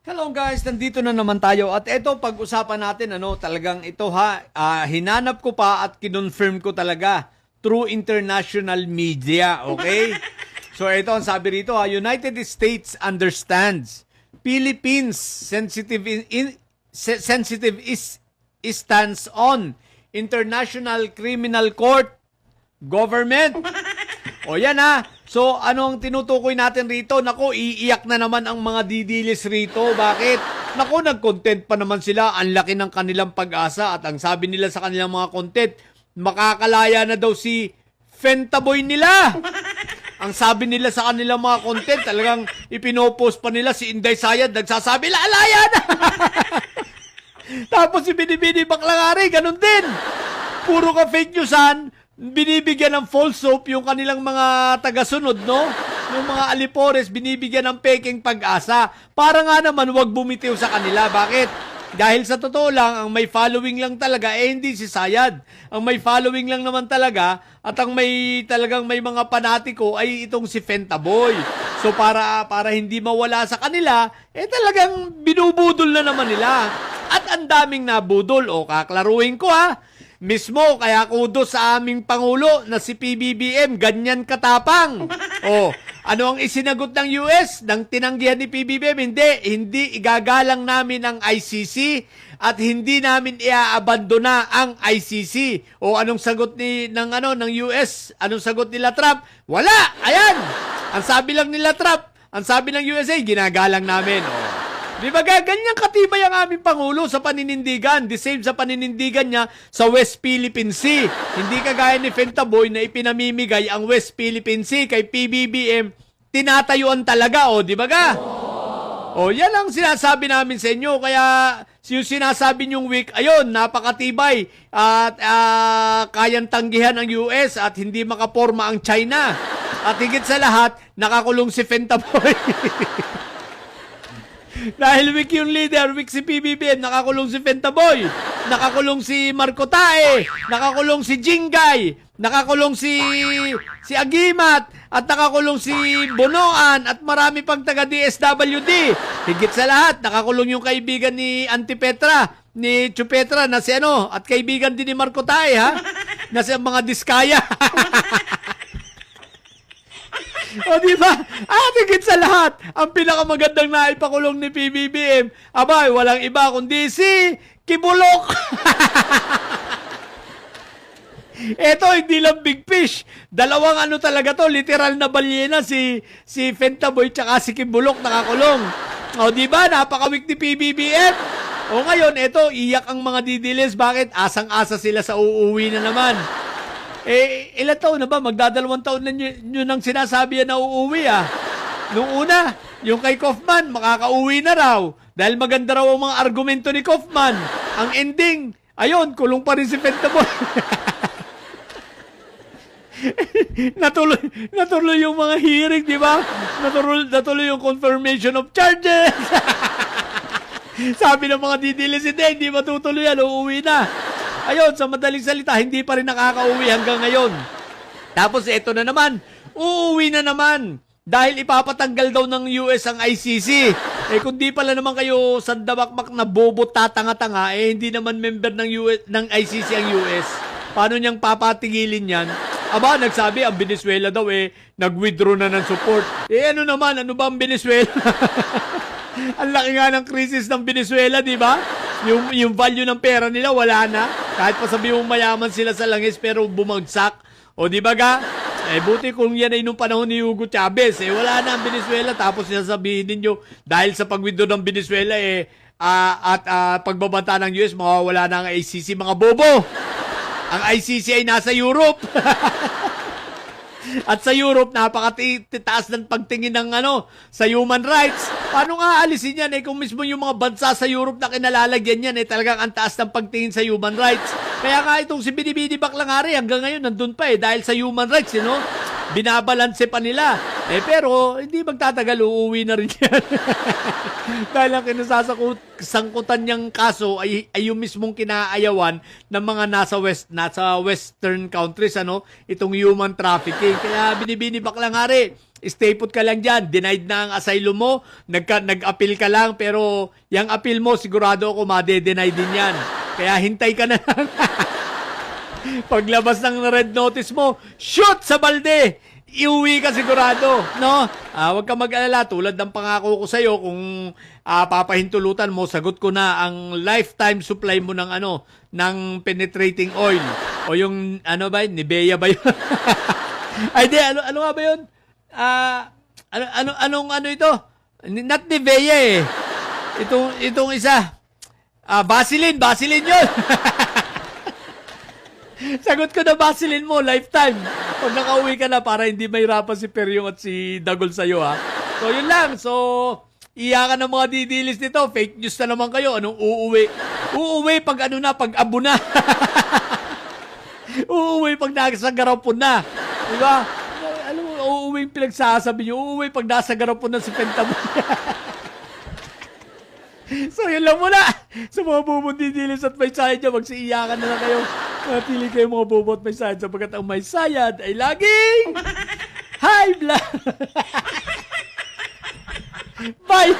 Hello guys, nandito na naman tayo at ito pag-usapan natin talagang ito hinanap ko pa at kinonfirm ko talaga through international media, okay? So ito ang sabi rito United States understands Philippines sensitive stance on International Criminal Court government. O yan So, ano ang tinutukoy natin rito? Nako, iiyak na naman ang mga didilis rito. Bakit? Nako, nag-content pa naman sila. Ang laki ng kanilang pag-asa. At ang sabi nila sa kanilang mga content, makakalaya na daw si Fentaboy nila. Ang sabi nila sa kanilang mga content, talagang ipinopost pa nila si Inday Sayad. Nagsasabi, lalaya na! Tapos si Binibini Baklangari, ganun din. Puro ka fake newsan. Binibigyan ng false hope yung kanilang mga tagasunod, no? Yung mga alipores, binibigyan ng peking pag-asa. Para nga naman, wag bumitiw sa kanila. Bakit? Dahil sa totoo lang, ang may following lang talaga, hindi si Sayad. Ang may following lang naman talaga, at ang talagang may mga panatiko, ay itong si Fentaboy. So para hindi mawala sa kanila, talagang binubudol na naman nila. At ang daming nabudol. O, kaklaruhin ko Mismo, kaya kudos sa aming Pangulo na si PBBM, ganyan katapang. Ano ang isinagot ng US? Nang tinanggihan ni PBBM, hindi igagalang namin ang ICC at hindi namin iaabandona ang ICC. Anong sagot ng US? Anong sagot nila Trump? Wala! Ayan! Ang sabi lang nila Trump, ang sabi ng USA, ginagalang namin. Di ba ganyan katibay ang aming Pangulo sa paninindigan? The same sa paninindigan niya sa West Philippine Sea. Hindi kagaya ni Fentaboy na ipinamimigay ang West Philippine Sea kay PBBM. Tinatayuan talaga, di ba yan ang sinasabi namin sa inyo. Kaya yung sinasabi niyong week, ayun, napakatibay. At kayang tanggihan ang US at hindi makaporma ang China. At higit sa lahat, nakakulong si Fentaboy. Dahil weak yung leader, weak si PBBM, nakakulong si Fentaboy, nakakulong si Marco Tae, nakakulong si Jingay, nakakulong si Agimat, at nakakulong si Bonoan, at marami pang taga DSWD. Higit sa lahat, nakakulong yung kaibigan ni Antipetra, ni Chupetra, na si at kaibigan din ni Marco Tae, na si mga Diskaya. Diba? Higit sa lahat, ang pinakamagandang naipakulong ni PBBM, walang iba kundi si Kibulok. Eto, hindi lang big fish. Dalawang talaga to, literal na balyena, si Fentaboy tsaka si Kibulok nakakulong. Diba? Napakawik ni PBBM. Ngayon, eto, iyak ang mga didilis. Bakit? Asang-asa sila sa uuwi na naman. Ilan taon na ba? Magdadalawang taon na nyo nang sinasabi na uuwi Noong una, yung kay Kaufman, makakauwi na raw. Dahil maganda raw ang mga argumento ni Kaufman. Ang ending, ayun, kulong pa rin si Fentaboy. natuloy yung mga hearing, di ba? Natuloy yung confirmation of charges. Sabi ng mga didilis, hindi matutuloy yan, uuwi na. Ayun, sa madaling salita, hindi pa rin nakakauwi hanggang ngayon. Tapos ito na naman, uuwi na naman. Dahil ipapatanggal daw ng US ang ICC. Kung di pala naman kayo sandamakmak na bobo tatanga-tanga, hindi naman member ng ICC ang US. Paano niyang papatigilin yan? Nagsabi, ang Venezuela daw nag-withdraw na ng support. Ano ba ang Venezuela? Ang laki nga ng krisis ng Venezuela, di ba? Yung value ng pera nila, wala na. Kahit pa sabi mong mayaman sila sa langis, pero bumagsak. Di ba buti kung yan ay nung panahon ni Hugo Chavez. Wala na ang Venezuela. Tapos sasabihin ninyo, dahil sa pag-withdraw ng Venezuela, at pagbabanta ng US, mawawala na ang ICC. Mga bobo! Ang ICC ay nasa Europe. At sa Europe, napakataas ng pagtingin ng sa human rights. Paano nga alisin yan kung mismo yung mga bansa sa Europe na kinalalagyan yan talagang ang taas ng pagtingin sa human rights. Kaya nga itong si Binibini Baklangari hanggang ngayon nandun pa dahil sa human rights, binabalanse pa nila. Pero hindi magtatagal, uuwi na rin yan. Dahil ang kinasasangkutan niyang kaso ay yung mismong kinaayawan ng mga nasa western countries, itong human trafficking. Kaya Binibini Baklangari, stay put ka lang dyan. Denied na ang asylum mo, nag-appeal ka lang, pero yung appeal mo, sigurado ako made-deny din yan. Kaya hintay ka na lang. Paglabas ng red notice mo, shoot sa balde! Iuwi ka sigurado, no? Huwag ka mag-alala, tulad ng pangako ko sa'yo, kung papahintulutan mo, sagot ko na ang lifetime supply mo ng ng penetrating oil. O yung, Nivea ba yun? Ay, di, ano nga ba yun? Anong ito? Not Nivea eh. Itong isa. Vaseline yun. Sagot ko na Vaseline mo, lifetime. Pag nakauwi ka na, para hindi mahirapan si Peryong at si Dagol sa'yo, ha? So, yun lang. So, iyakan ng mga didilis nito. Fake news na naman kayo. Anong uuwi? Uuwi pag pag abo na. Uuwi pag nasa garapon na. Diba? Alam mo, uuwi yung pinagsasabi nyo. Uuwi pag nasa garapon na si Pentamon. So, yun lang muna. Sa mga bumundidilis at may sayad dyan, magsiiyakan na lang kayo. Pili kayo mga bubot may sayad sapagkat ang may sayad ay laging high blood. Bye!